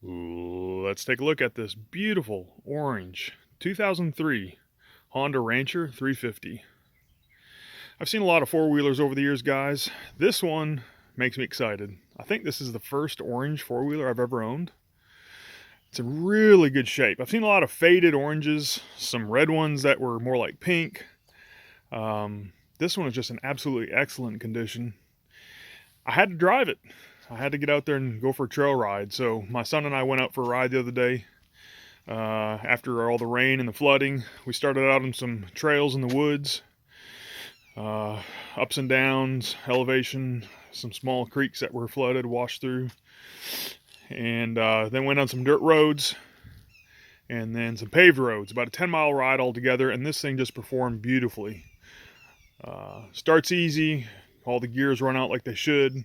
Let's take a look at this beautiful orange 2003 Honda Rancher 350. I've seen a lot of four-wheelers over the years, guys. This one makes me excited. I think this is the first orange four-wheeler I've ever owned. It's in really good shape. I've seen a lot of faded oranges, some red ones that were more like pink. This one is just in absolutely excellent condition. I had to drive it. I had to get out there and go for a trail ride. So my son and I went out for a ride the other day. After all the rain and the flooding, we started out on some trails in the woods. Ups and downs, elevation, some small creeks that were flooded, washed through. And then went on some dirt roads and then some paved roads. About a 10-mile ride altogether, and this thing just performed beautifully. Starts easy, all the gears run out like they should.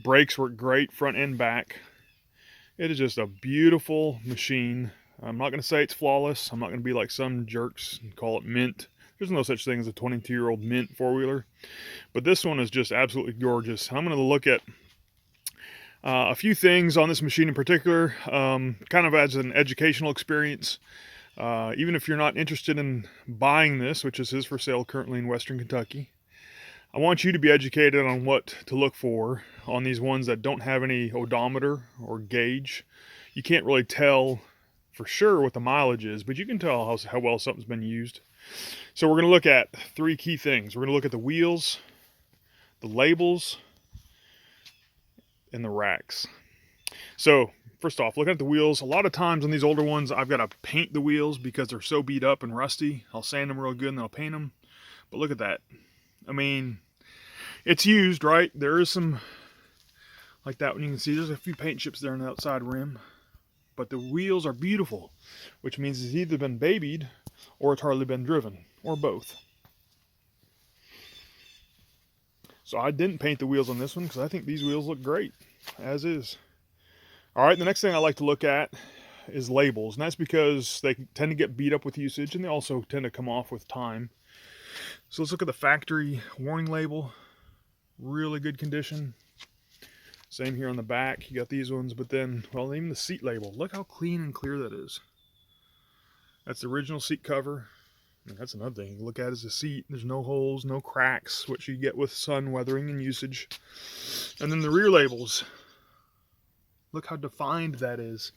Brakes work great, front and back. It is just a beautiful machine. I'm not going to say it's flawless. I'm not going to be like some jerks and call it mint. There's no such thing as a 22-year-old mint four-wheeler. But this one is just absolutely gorgeous. I'm going to look at a few things on this machine in particular, kind of as an educational experience. Even if you're not interested in buying this, which is for sale currently in Western Kentucky, I want you to be educated on what to look for on these ones that don't have any odometer or gauge. You can't really tell for sure what the mileage is, but you can tell how well something's been used. So we're going to look at three key things. We're going to look at the wheels, the labels, and the racks. So first off, looking at the wheels, a lot of times on these older ones, I've got to paint the wheels because they're so beat up and rusty. I'll sand them real good and then I'll paint them. But look at that. I mean, it's used, right? There is some, like that one you can see, there's a few paint chips there on the outside rim. But the wheels are beautiful, which means it's either been babied or it's hardly been driven, or both. So I didn't paint the wheels on this one because I think these wheels look great, as is. All right, the next thing I like to look at is labels, and that's because they tend to get beat up with usage, and they also tend to come off with time. So let's look at the factory warning label. Really good condition. Same here on the back. You got these ones, but then, well, even the seat label. Look how clean and clear that is. That's the original seat cover. And that's another thing you look at is the seat. There's no holes, no cracks, which you get with sun weathering and usage. And then the rear labels. Look how defined that is.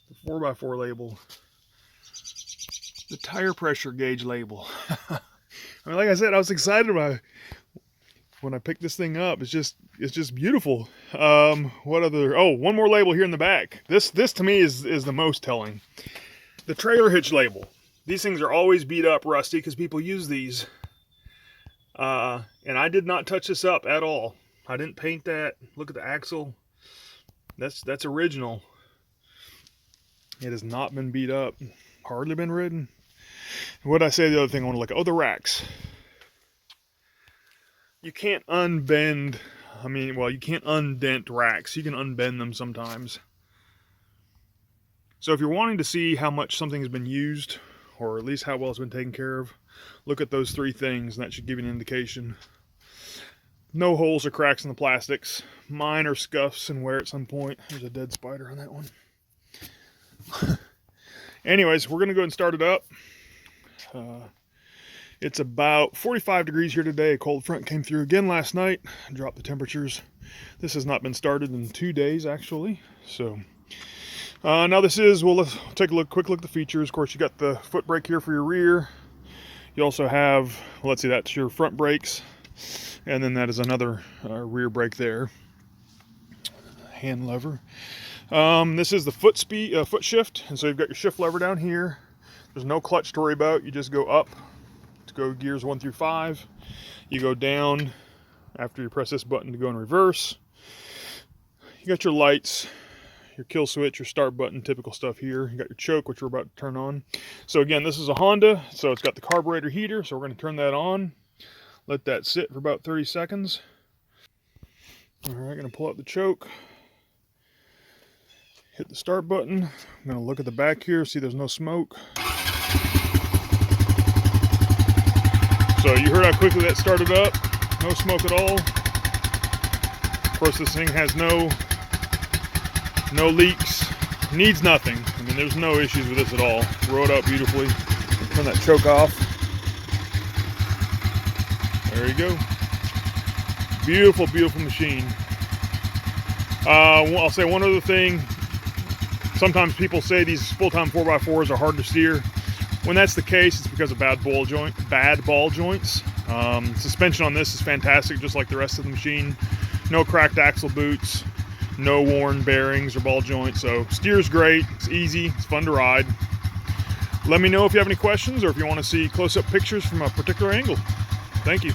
The 4x4 label. The tire pressure gauge label. I mean, like I said, I was excited about it when I picked this thing up. It's just beautiful. What other? Oh, one more label here in the back. This to me is the most telling. The trailer hitch label. These things are always beat up, rusty, because people use these. And I did not touch this up at all. I didn't paint that. Look at the axle. That's original. It has not been beat up. Hardly been ridden. What did I say the other thing I want to look at? Oh, the racks. You can't unbend, you can't undent racks. You can unbend them sometimes. So if you're wanting to see how much something has been used, or at least how well it's been taken care of, look at those three things, and that should give you an indication. No holes or cracks in the plastics. Minor scuffs and wear at some point. There's a dead spider on that one. Anyways, we're going to go and start it up. It's about 45 degrees here today. A cold front came through again last night, dropped the temperatures. This has not been started in 2 days, actually. So now this is, well, let's take a quick look at the features. Of course, you got the foot brake here for your rear. You also have, well, let's see, that's your front brakes. And then that is another rear brake there. Hand lever. This is the foot shift. And so you've got your shift lever down here. There's no clutch to worry about. You just go up to go gears 1 through 5. You go down after you press this button to go in reverse. You got your lights, your kill switch, your start button, typical stuff here. You got your choke, which we're about to turn on. So again, this is a Honda, so it's got the carburetor heater, so we're going to turn that on. Let that sit for about 30 seconds. All right, going to pull out the choke. Hit the start button. I'm going to look at the back here, see there's no smoke. So you heard how quickly that started up. No smoke at all. Of course, this thing has no no leaks, needs nothing. I mean, there's no issues with this at all. Rode up beautifully. Turn that choke off. There you go. Beautiful, beautiful machine. I'll say one other thing. Sometimes people say these full-time 4x4s are hard to steer. When that's the case, it's because of bad ball joints. Suspension on this is fantastic, just like the rest of the machine. No cracked axle boots, no worn bearings or ball joints. So steer's great, it's easy, it's fun to ride. Let me know if you have any questions or if you want to see close-up pictures from a particular angle. Thank you.